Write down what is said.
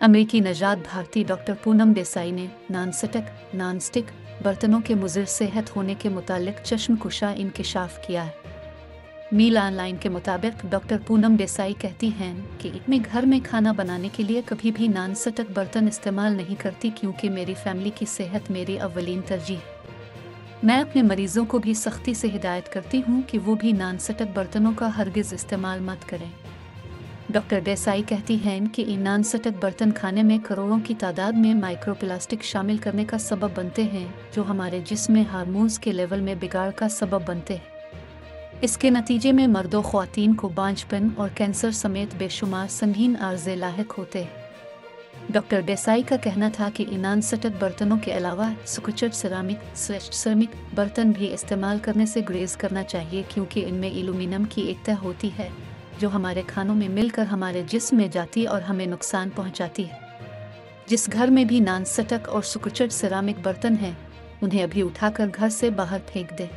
अमेरिकी नजात भारती डॉक्टर पूनम देसाई ने non stick बर्तनों के मुज़िर सेहत होने के मुतालिक चश्मकुशा इंकशाफ किया है। मील ऑनलाइन के मुताबिक डॉक्टर पूनम देसाई कहती हैं कि मैं घर में खाना बनाने के लिए कभी भी नॉन स्टिक बर्तन इस्तेमाल नहीं करती क्योंकि मेरी फैमिली की सेहत मेरी अव्वलीन तरजीह है। मैं अपने मरीज़ों को भी सख्ती से हिदायत करती हूँ कि वो भी नॉन स्टिक बर्तनों का हरगिज़ इस्तेमाल मत करें। डॉक्टर देसाई कहती हैं कि नॉन स्टिक बर्तन खाने में करोड़ों की तादाद में माइक्रोप्लास्टिक शामिल करने का सबब बनते हैं जो हमारे जिस्म में हार्मोन्स के लेवल में बिगाड़ का सबब बनते हैं। इसके नतीजे में मर्दों ख्वातीन को बांझपन और कैंसर समेत बेशुमार संगीन आर्ज़े लाहिक होते हैं। डॉक्टर देसाई का कहना था कि नॉन स्टिक बर्तनों के अलावा सुकुचड सेरामिक बर्तन भी इस्तेमाल करने से गुरेज करना चाहिए क्योंकि इनमें एल्यूमीनियम की एक तह होती है जो हमारे खानों में मिलकर हमारे जिस्म में जाती और हमें नुकसान पहुंचाती है। जिस घर में भी नॉन स्टिक और सुकुचड सेरामिक बर्तन हैं उन्हें अभी उठाकर घर से बाहर फेंक दें।